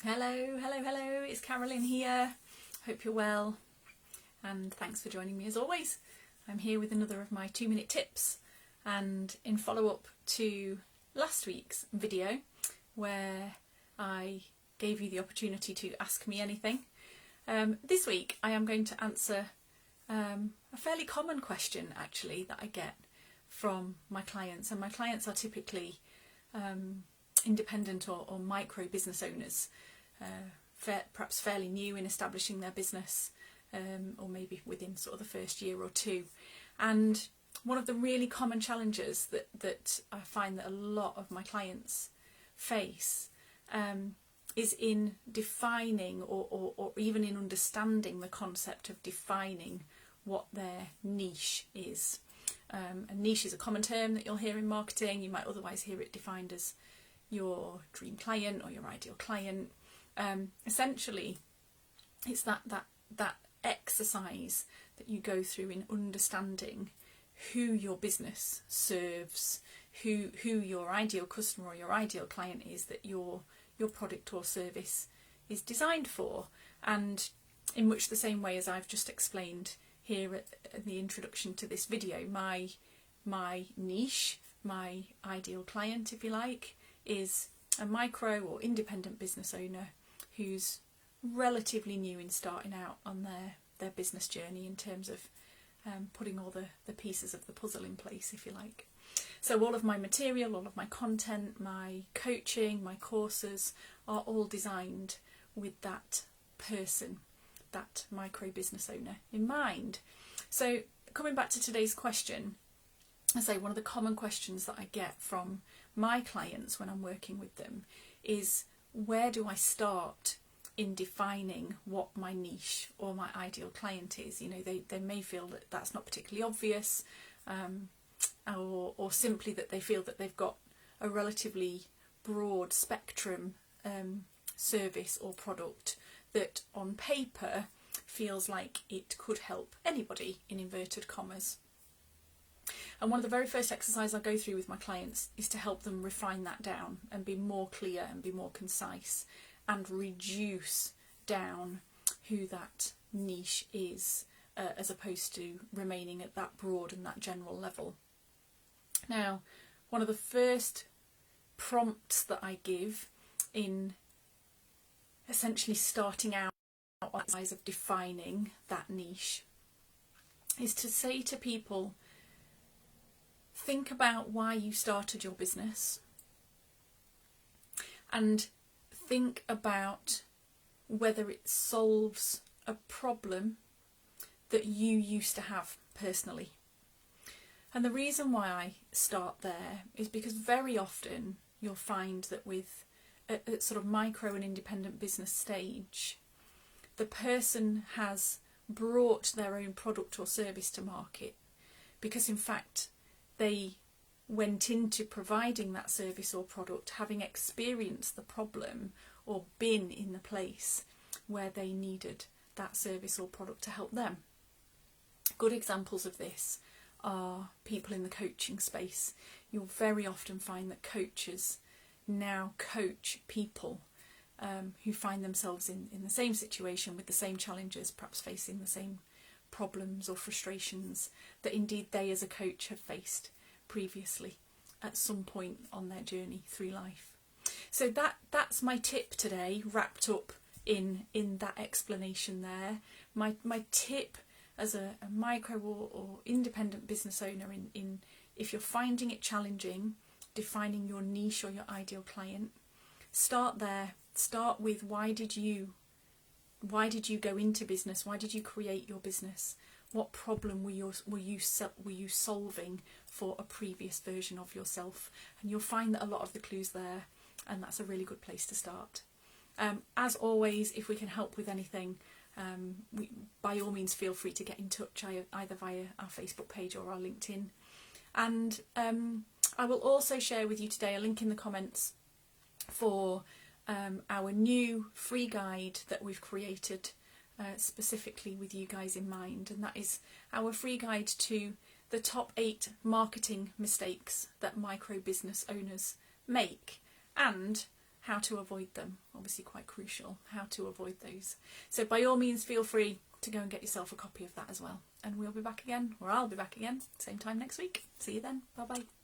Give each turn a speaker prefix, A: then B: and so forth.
A: Hello, hello, hello, it's Carolyn here. Hope you're well and thanks for joining me as always. I'm here with another of my 2-minute tips and in follow-up to last week's video where I gave you the opportunity to ask me anything. This week I am going to answer a fairly common question actually that I get from my clients, and my clients are typically independent or micro business owners, perhaps fairly new in establishing their business, or maybe within sort of the first year or two. And one of the really common challenges that I find that a lot of my clients face is in defining or even in understanding the concept of defining what their niche is. A niche is a common term that you'll hear in marketing. You might otherwise hear it defined as your dream client or your ideal client. Essentially, it's that exercise that you go through in understanding who your business serves, who your ideal customer or your ideal client is that your product or service is designed for. And in much the same way as I've just explained here at the introduction to this video, my niche, my ideal client, if you like, is a micro or independent business owner who's relatively new in starting out on their business journey in terms of putting all the pieces of the puzzle in place, if you like. So all of my material, all of my content, my coaching, my courses are all designed with that person, that micro business owner in mind. So coming back to today's question, I say one of the common questions that I get from my clients when I'm working with them is, where do I start in defining what my niche or my ideal client is? You know, they may feel that that's not particularly obvious, or simply that they feel that they've got a relatively broad spectrum service or product that on paper feels like it could help anybody, in inverted commas. And one of the very first exercises I go through with my clients is to help them refine that down and be more clear and be more concise and reduce down who that niche is, as opposed to remaining at that broad and that general level. Now, one of the first prompts that I give in essentially starting out on the exercise of defining that niche is to say to people, think about why you started your business and think about whether it solves a problem that you used to have personally. And the reason why I start there is because very often you'll find that with a sort of micro and independent business stage, the person has brought their own product or service to market because in fact they went into providing that service or product having experienced the problem or been in the place where they needed that service or product to help them. Good examples of this are people in the coaching space. You'll very often find that coaches now coach people who find themselves in the same situation with the same challenges, perhaps facing the same problems or frustrations that indeed they as a coach have faced previously at some point on their journey through life. So that's my tip today, wrapped up in that explanation there. My tip as a micro or independent business owner in if you're finding it challenging defining your niche or your ideal client, start there. Start with why did you go into business? Why did you create your business? What problem were you solving for a previous version of yourself? And you'll find that a lot of the clues there, and that's a really good place to start. As always, if we can help with anything, by all means feel free to get in touch either via our Facebook page or our LinkedIn. And I will also share with you today a link in the comments for our new free guide that we've created specifically with you guys in mind, and that is our free guide to the top 8 marketing mistakes that micro business owners make, and how to avoid them. Obviously quite crucial, how to avoid those. So by all means, feel free to go and get yourself a copy of that as well. And we'll be back again, or I'll be back again, same time next week. See you then. Bye bye.